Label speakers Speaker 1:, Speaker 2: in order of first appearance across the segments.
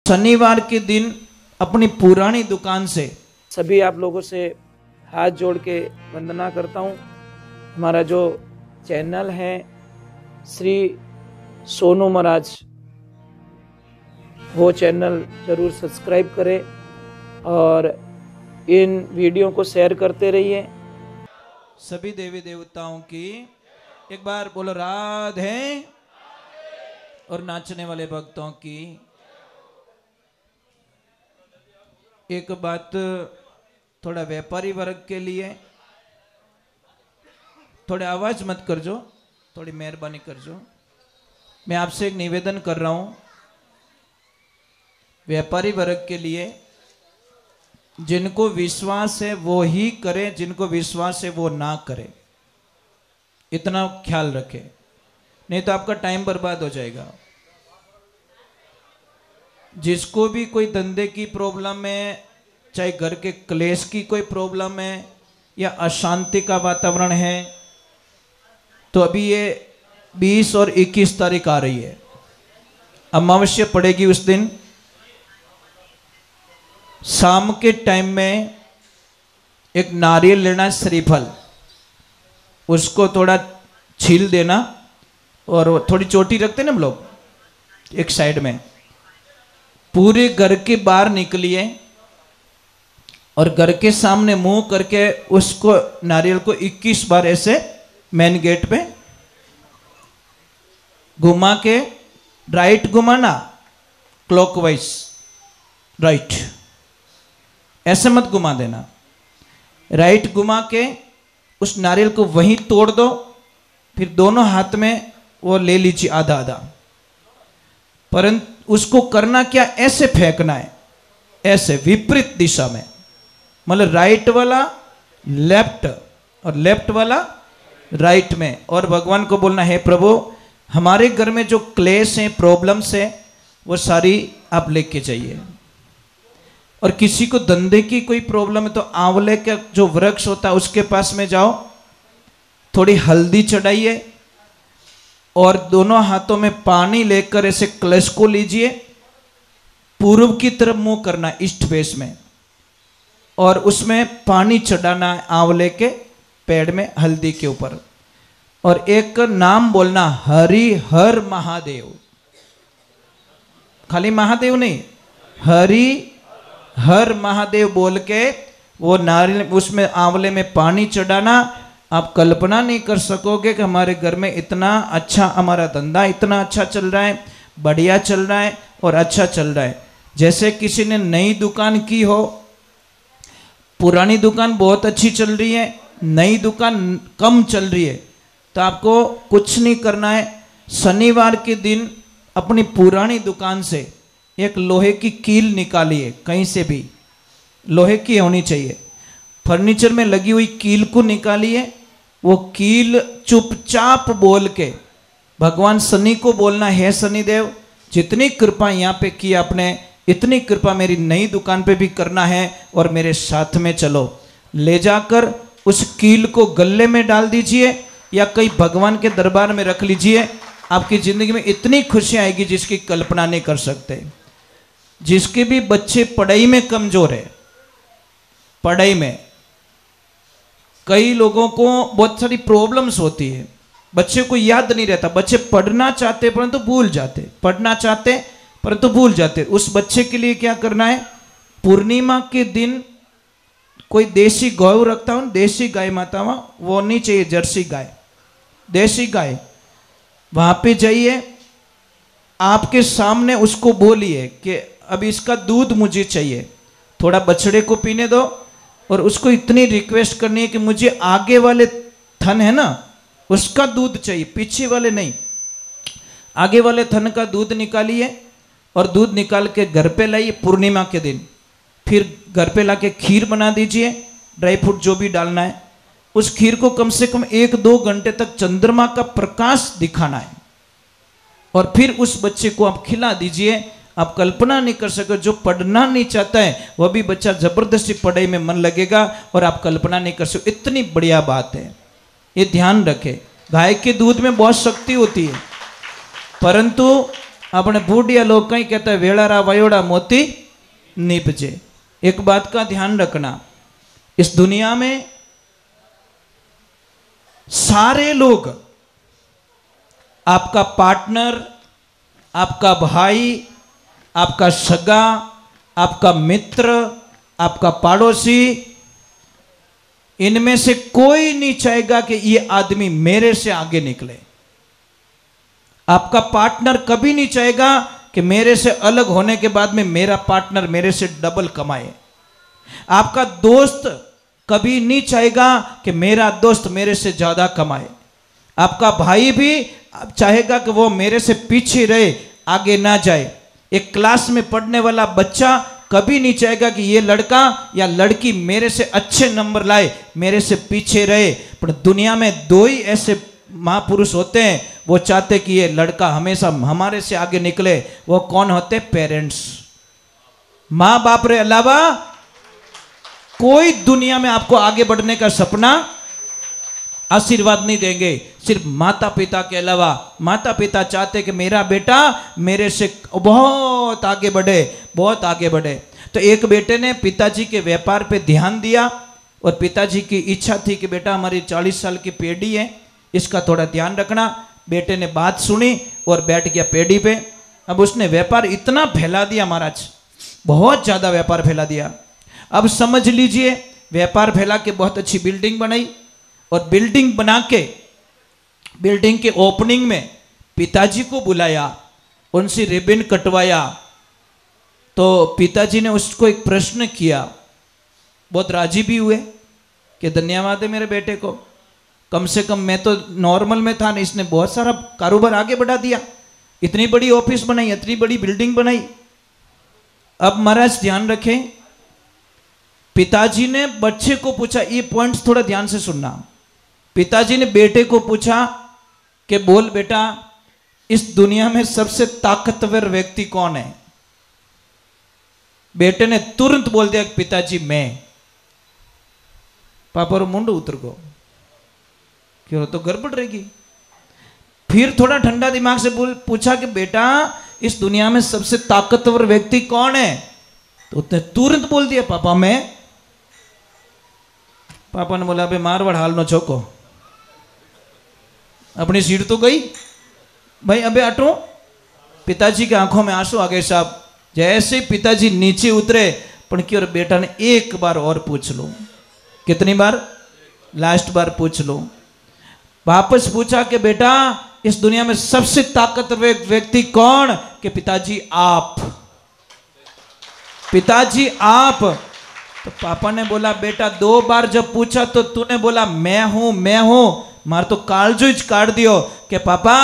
Speaker 1: शनिवार के दिन अपनी पुरानी दुकान से
Speaker 2: सभी आप लोगों से हाथ जोड़ के वंदना करता हूँ। हमारा जो चैनल है श्री सोनू महाराज, वो चैनल जरूर सब्सक्राइब करें और इन वीडियो को शेयर करते रहिए।
Speaker 1: सभी देवी देवताओं की एक बार बोलो राधे, और नाचने वाले भक्तों की। एक बात थोड़ा व्यापारी वर्ग के लिए, थोड़े आवाज मत करजो, थोड़ी मेहरबानी करजो। मैं आपसे एक निवेदन कर रहा हूं, व्यापारी वर्ग के लिए, जिनको विश्वास है वो ही करे, जिनको विश्वास है वो ना करे, इतना ख्याल रखे, नहीं तो आपका टाइम बर्बाद हो जाएगा। जिसको भी कोई धंधे की प्रॉब्लम है, चाहे घर के क्लेश की कोई प्रॉब्लम है या अशांति का वातावरण है, तो अभी ये 20 और 21 तारीख आ रही है, अमावस्या पड़ेगी उस दिन। शाम के टाइम में एक नारियल लेना, श्रीफल, उसको थोड़ा छील देना और थोड़ी चोटी रखते ना हम लोग एक साइड में, पूरे घर के बाहर निकलिए और घर के सामने मुंह करके उसको नारियल को 21 बार ऐसे मेन गेट पे घुमा के, राइट घुमाना, क्लॉकवाइज राइट, ऐसे मत घुमा देना, राइट घुमा के उस नारियल को वहीं तोड़ दो। फिर दोनों हाथ में वो ले लीजिए आधा आधा, परंतु उसको करना क्या, ऐसे फेंकना है, ऐसे विपरीत दिशा में, मतलब राइट वाला लेफ्ट और लेफ्ट वाला राइट में। और भगवान को बोलना है, प्रभु हमारे घर में जो क्लेश है, प्रॉब्लम्स है, वो सारी आप लेके जाइए। और किसी को धंधे की कोई प्रॉब्लम है तो आंवले का जो वृक्ष होता है उसके पास में जाओ, थोड़ी हल्दी चढ़ाइए और दोनों हाथों में पानी लेकर ऐसे कलश को लीजिए, पूर्व की तरफ मुंह करना ईस्ट फेस में, और उसमें पानी चढ़ाना है आंवले के पेड़ में, हल्दी के ऊपर, और एक नाम बोलना, हरि हर महादेव। खाली महादेव नहीं, हरि हर महादेव बोल के वो नारियल उसमें आंवले में पानी चढ़ाना। आप कल्पना नहीं कर सकोगे कि हमारे घर में इतना अच्छा, हमारा धंधा इतना अच्छा चल रहा है, बढ़िया चल रहा है और अच्छा चल रहा है। जैसे किसी ने नई दुकान की हो, पुरानी दुकान बहुत अच्छी चल रही है, नई दुकान कम चल रही है, तो आपको कुछ नहीं करना है। शनिवार के दिन अपनी पुरानी दुकान से एक लोहे की कील निकालिए, कहीं से भी लोहे की होनी चाहिए, फर्नीचर में लगी हुई कील को निकालिए। वो कील चुपचाप बोल के भगवान शनि को बोलना, है शनिदेव जितनी कृपा यहाँ पे की आपने, इतनी कृपा मेरी नई दुकान पे भी करना है और मेरे साथ में चलो। ले जाकर उस कील को गले में डाल दीजिए या कहीं भगवान के दरबार में रख लीजिए। आपकी जिंदगी में इतनी खुशी आएगी जिसकी कल्पना नहीं कर सकते। जिसके भी बच्चे पढ़ाई में कमजोर है, पढ़ाई में कई लोगों को बहुत सारी प्रॉब्लम्स होती है, बच्चे को याद नहीं रहता, बच्चे पढ़ना चाहते परंतु भूल जाते, पढ़ना चाहते परंतु भूल जाते। उस बच्चे के लिए क्या करना है, पूर्णिमा के दिन कोई देसी गौ रखता हूं, देसी गाय माता, वो नहीं चाहिए, जर्सी गाय, देसी गाय, वहां पे जाइए, आपके सामने उसको बोलिए कि अब इसका दूध मुझे चाहिए, थोड़ा बछड़े को पीने दो, और उसको इतनी रिक्वेस्ट करनी है कि मुझे आगे वाले थन है ना उसका दूध चाहिए, पीछे वाले नहीं, आगे वाले थन का दूध निकालिए और दूध निकाल के घर पे लाइए पूर्णिमा के दिन। फिर घर पे लाके खीर बना दीजिए, ड्राई फ्रूट जो भी डालना है, उस खीर को कम से कम 1-2 घंटे तक चंद्रमा का प्रकाश दिखाना है, और फिर उस बच्चे को आप खिला दीजिए। आप कल्पना नहीं कर सके, जो पढ़ना नहीं चाहता है वह भी बच्चा जबरदस्ती पढ़ाई में मन लगेगा, और आप कल्पना नहीं कर सकते, इतनी बढ़िया बात है। ये ध्यान रखें, गाय के दूध में बहुत शक्ति होती है, परंतु अपने बूढ़िया लोग कहीं कहते हैं वेड़ारा वयोड़ा मोती निपजे। एक बात का ध्यान रखना, इस दुनिया में सारे लोग, आपका पार्टनर, आपका भाई, आपका सगा, आपका मित्र, आपका पड़ोसी, इनमें से कोई नहीं चाहेगा कि ये आदमी मेरे से आगे निकले। आपका पार्टनर कभी नहीं चाहेगा कि मेरे से अलग होने के बाद में मेरा पार्टनर मेरे से डबल कमाए। आपका दोस्त कभी नहीं चाहेगा कि मेरा दोस्त मेरे से ज्यादा कमाए। आपका भाई भी चाहेगा कि वो मेरे से पीछे रहे, आगे ना जाए। एक क्लास में पढ़ने वाला बच्चा कभी नहीं चाहेगा कि ये लड़का या लड़की मेरे से अच्छे नंबर लाए, मेरे से पीछे रहे। पर दुनिया में दो ही ऐसे महापुरुष होते हैं, वो चाहते कि ये लड़का हमेशा हमारे से आगे निकले। वो कौन होते? पेरेंट्स। माँ बाप रे अलावा कोई दुनिया में आपको आगे बढ़ने का सपना, आशीर्वाद नहीं देंगे। सिर्फ माता पिता के अलावा। माता पिता चाहते कि मेरा बेटा मेरे से बहुत आगे बढ़े, बहुत आगे बढ़े। तो एक बेटे ने पिताजी के व्यापार पे ध्यान दिया और पिताजी की इच्छा थी कि बेटा हमारी 40 साल की पेढ़ी है, इसका थोड़ा ध्यान रखना। बेटे ने बात सुनी और बैठ गया पेढ़ी पे। अब उसने व्यापार इतना फैला दिया महाराज, बहुत ज़्यादा व्यापार फैला दिया। अब समझ लीजिए, व्यापार फैला के बहुत अच्छी बिल्डिंग बनाई और बिल्डिंग बना के बिल्डिंग के ओपनिंग में पिताजी को बुलाया, उनसे रिबन कटवाया। तो पिताजी ने उसको एक प्रश्न किया, बहुत राजी भी हुए कि धन्यवाद है मेरे बेटे को, कम से कम मैं तो नॉर्मल में था ना, इसने बहुत सारा कारोबार आगे बढ़ा दिया, इतनी बड़ी ऑफिस बनाई, इतनी बड़ी बिल्डिंग बनाई। अब महाराज ध्यान रखें, पिताजी ने बच्चे को पूछा, ये पॉइंट्स थोड़ा ध्यान से सुनना। पिताजी ने बेटे को पूछा कि बोल बेटा, इस दुनिया में सबसे ताकतवर व्यक्ति कौन है? बेटे ने तुरंत बोल दिया पिताजी मैं। पापा रो मुंड उतर गो, क्यों तो गड़बड़ रहेगी। फिर थोड़ा ठंडा दिमाग से पूछा कि बेटा इस दुनिया में सबसे ताकतवर व्यक्ति कौन है? तो उसने तुरंत बोल दिया पापा मैं। पापा ने बोला, अबे मारवाड़ हाल नो छोको, अपनी सीट तो गई भाई, अबे हटो। पिताजी की आंखों में आंसू आ गए साहब। जैसे पिताजी नीचे उतरे, पर क्यों बेटा ने एक बार और पूछ लो। कितनी बार? लास्ट बार पूछ लो। वापस पूछा कि बेटा इस दुनिया में सबसे ताकतवर व्यक्ति कौन? कि पिताजी आप। पिताजी आप। तो पापा ने बोला, बेटा 2 बार जब पूछा तो तूने बोला मैं हूं मैं हूं, मार तो कालजू काट दियो कि पापा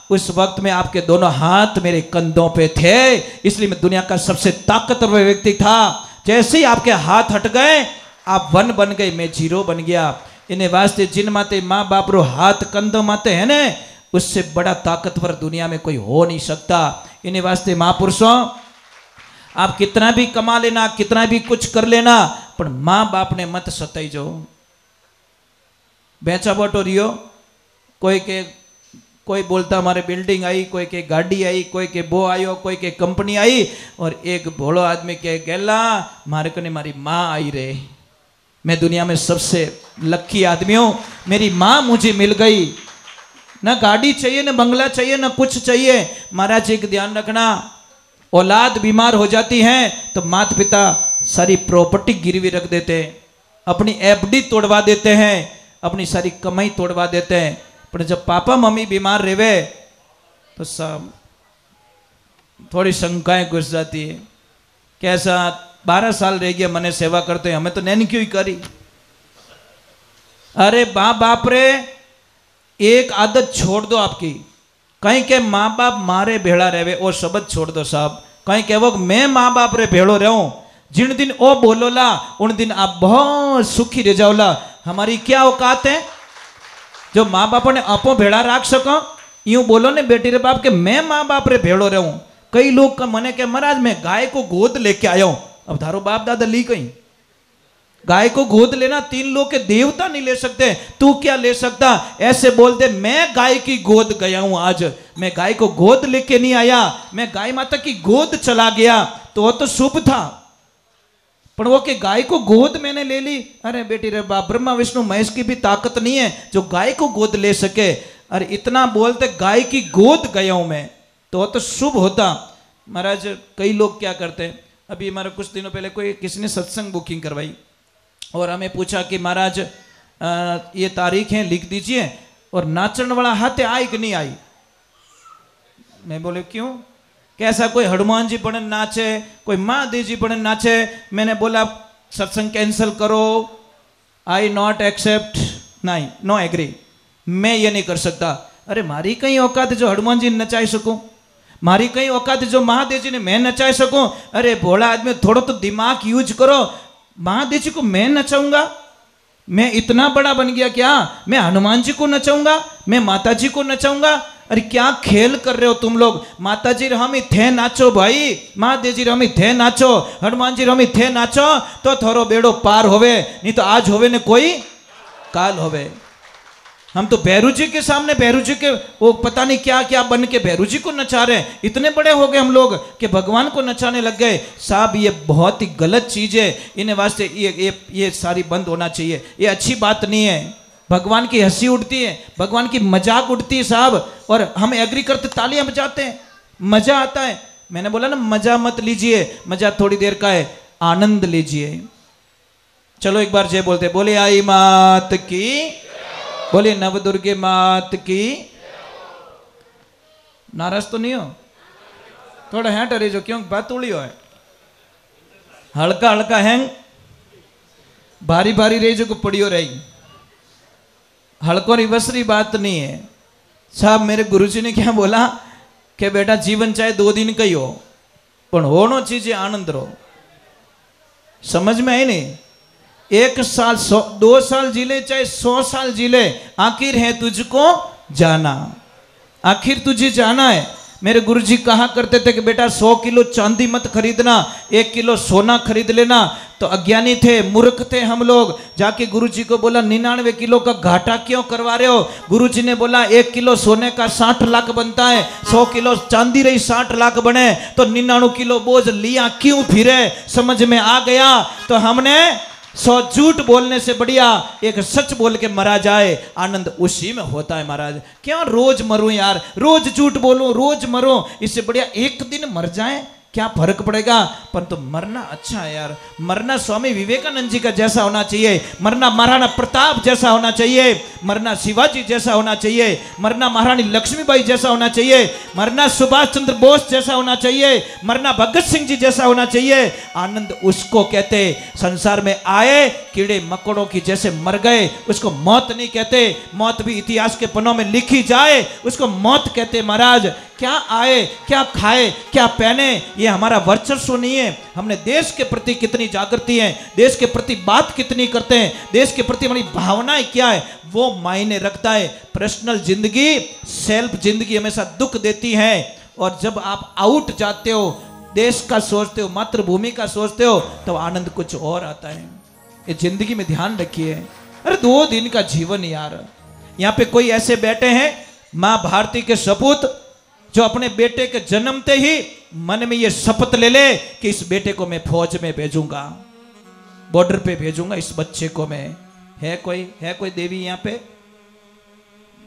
Speaker 1: उस वक्त में आपके दोनों हाथ मेरे कंधों पे थे, इसलिए मैं दुनिया का सबसे ताकतवर व्यक्ति था। जैसे ही आपके हाथ हट गए आप 1 बन गए, मैं 0 बन गया। इन्हें वास्ते जिन माते माँ बाप रो हाथ कंधों माते है ने, उससे बड़ा ताकतवर दुनिया में कोई हो नहीं सकता। इन्हें वास्ते महापुरुषों, आप कितना भी कमा लेना, कितना भी कुछ कर लेना, पर माँ बाप ने मत सताई जो। बेचा बटो रियो, कोई बोलता हमारे बिल्डिंग आई, कोई के गाड़ी आई, कोई के बो आयो, कोई के कंपनी आई, और एक भोलो आदमी के गेला मारे को ने मारी माँ आई रे, मैं दुनिया में सबसे लकी आदमी हूं, मेरी माँ मुझे मिल गई। ना गाड़ी चाहिए, ना बंगला चाहिए, ना कुछ चाहिए। महाराज एक ध्यान रखना, औलाद बीमार हो जाती है तो माता पिता सारी प्रॉपर्टी गिरवी रख देते हैं, अपनी एफडी तोड़वा देते हैं, अपनी सारी कमाई तोड़वा देते हैं। पर जब पापा मम्मी बीमार रहे तो सब थोड़ी शंकाएं घुस जाती है। कैसा 12 साल रह गया मने सेवा करते हैं, हमें तो नैन क्यों ही करी। अरे बाप रे, एक आदत छोड़ दो आपकी। कहीं के माँ बाप मारे भेड़ा रहे और शब्द छोड़ दो साहब। कहीं के वो मैं माँ बाप रे भेड़ो रहूं, जिन दिन ओ बोलोला उन दिन आप बहुत सुखी रह जाओला। हमारी क्या औकात है जो माँ बाप ने आपो भेड़ा राख सको? यूं बोलो ने बेटी रे बाप के मैं माँ बाप रे भेड़ो रहूं। कई लोग का मने के महाराज मैं गाय को गोद लेके आया हूं। अब धारो बाप दादा ली कहीं गाय को गोद लेना 3 लोग के देवता नहीं ले सकते, तू क्या ले सकता? ऐसे बोलते मैं गाय की गोद गया हूं, आज मैं गाय को गोद लेके नहीं आया, मैं गाय माता की गोद चला गया, तो वो तो शुभ था। पर वो कि गाय को गोद मैंने ले ली, अरे बेटी रे बाप, ब्रह्मा विष्णु महेश की भी ताकत नहीं है जो गाय को गोद ले सके। अरे इतना बोलते गाय की गोद गया हूं मैं, तो वो तो शुभ होता। महाराज कई लोग क्या करते हैं, अभी हमारे कुछ दिनों पहले कोई किसी ने सत्संग बुकिंग करवाई और हमें पूछा कि महाराज ये तारीख है लिख दीजिए, और नाचन वाला हाथ आई कि नहीं आई? मैं बोले क्यों? कैसा कोई हनुमान जी पढ़न नाचे, कोई महादेव जी पढ़न नाचे? मैंने बोला सत्संग कैंसिल करो, आई नॉट एक्सेप्ट, नहीं, नो एग्री, मैं ये नहीं कर सकता। अरे मारी कहीं औकात जो हनुमान जी नचाई सकूं, मारी कहीं औकात जो महादेव जी ने मैं नचाई सकूं? अरे भोला आदमी थोड़ा तो दिमाग यूज करो, महादेव जी को मैं नचाऊंगा? मैं इतना बड़ा बन गया क्या? मैं हनुमान जी को नचाऊंगा, मैं माता जी को नचाऊंगा? अरे क्या खेल कर रहे हो तुम लोग? माता जी हम ही थे नाचो भाई, महादेव जी हम ही थे नाचो, हनुमान जी हम ही थे नाचो, तो थोड़ो बेड़ो पार होवे, नहीं तो आज होवे ने कोई काल होवे। हम तो भैरू जी के सामने, भैरू जी के वो पता नहीं क्या क्या बन के भैरू जी को नचा रहे हैं। इतने बड़े हो गए हम लोग कि भगवान को नचाने लग गए। साहब ये बहुत ही गलत चीज है, इन्हें वास्ते ये सारी बंद होना चाहिए, ये अच्छी बात नहीं है। भगवान की हंसी उड़ती है, भगवान की मजाक उड़ती है साहब, और हम एग्री करते तालियां बजाते हैं, मजा आता है। मैंने बोला ना मजा मत लीजिए, मजा थोड़ी देर का है, आनंद लीजिए। चलो एक बार जय बोलते, बोले आई मात की, बोले नवदुर्गे मात की। नाराज तो नहीं हो? थोड़ा हैंट अरे जो क्यों बात उड़ी हो है, हल्का हल्का हैंग, भारी भारी रही जो को पड़ियो रही, हल्को रिवसरी बात नहीं है साहब। मेरे गुरुजी ने क्या बोला कि बेटा जीवन चाहे 2 दिन का ही हो, पर होनो चीजें आनंद रो। समझ में आई नहीं? 1 साल 2 साल जी ले, चाहे 100 साल जी ले, आखिर है तुझको जाना, आखिर तुझे जाना है। मेरे गुरुजी कहा करते थे कि बेटा 100 किलो चांदी मत खरीदना, 1 किलो सोना खरीद लेना। तो अज्ञानी थे, मूर्ख थे हम लोग। जाके गुरुजी को बोला 99 किलो का घाटा क्यों करवा रहे हो? गुरुजी ने बोला 1 किलो सोने का 60 लाख बनता है, 100 किलो चांदी रही 60 लाख बने, तो 99 किलो बोझ लिया क्यों फिरे? समझ में आ गया। तो हमने 100 झूठ बोलने से बढ़िया एक सच बोल के मरा जाए, आनंद उसी में होता है महाराज। क्यों रोज मरूं यार, रोज झूठ बोलूं, रोज मरूं, इससे बढ़िया एक दिन मर जाए, क्या फर्क पड़ेगा? परंतु तो मरना अच्छा है यार। मरना स्वामी विवेकानंद जी का जैसा होना चाहिए, मरना महाराणा प्रताप जैसा होना चाहिए, मरना शिवाजी जैसा होना चाहिए, मरना महारानी लक्ष्मीबाई जैसा होना चाहिए, मरना सुभाष चंद्र बोस जैसा होना चाहिए, मरना भगत सिंह जी जैसा होना चाहिए। आनंद उसको कहते, संसार में आए कीड़े मकोड़ों की जैसे मर गए, उसको मौत नहीं कहते। मौत भी इतिहास के पन्नों में लिखी जाए, उसको मौत कहते। महाराज क्या आए, क्या खाए, क्या पहने, ये हमारा वर्चस्व नहीं है। हमने देश के प्रति कितनी जागृति है, देश के प्रति बात कितनी करते हैं, देश के प्रति हमारी भावनाएं क्या है, वो मायने रखता है। पर्सनल जिंदगी, सेल्फ जिंदगी हमेशा दुख देती है। और जब आप आउट जाते हो, देश का सोचते हो, मातृभूमि का सोचते हो, तो आनंद कुछ और आता है। ये जिंदगी में ध्यान रखिए। अरे 2 दिन का जीवन यार। यहाँ पे कोई ऐसे बैठे हैं माँ भारती के सपूत, जो अपने बेटे के जन्मते ही मन में ये शपथ ले ले कि इस बेटे को मैं फौज में भेजूंगा, बॉर्डर पे भेजूंगा इस बच्चे को मैं। है कोई देवी यहाँ पे?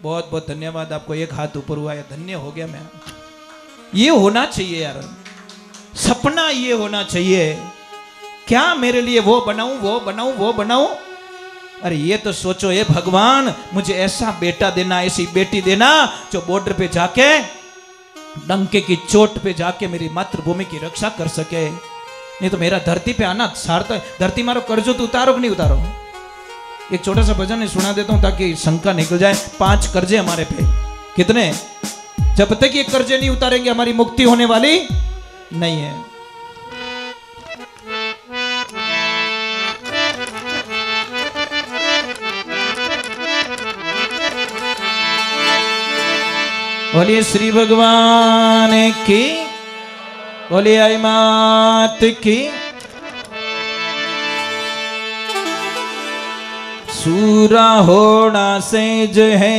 Speaker 1: बहुत बहुत धन्यवाद आपको, एक हाथ ऊपर हुआ है, धन्य हो गया मैं। ये होना चाहिए यार, सपना ये होना चाहिए। क्या मेरे लिए वो बनाऊं, वो बनाऊं, वो बनाऊं? अरे ये तो सोचो, ये भगवान मुझे ऐसा बेटा देना, ऐसी बेटी देना जो बॉर्डर पे जाके, डंके की चोट पे जाके मेरी मातृभूमि की रक्षा कर सके। नहीं तो मेरा धरती पे आना सार्थक। धरती मारो कर्जो तो उतारो कि नहीं उतारो? एक छोटा सा भजन सुना देता हूं ताकि शंका निकल जाए। 5 कर्जे हमारे पे। कितने? जब तक ये कर्जे नहीं उतारेंगे हमारी मुक्ति होने वाली नहीं है। बोलिए श्री भगवान की, बोलिए आई मात की। सूरा होना सेज है,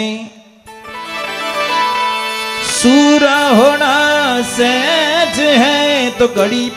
Speaker 1: सूरा होना सहज है, तो घड़ी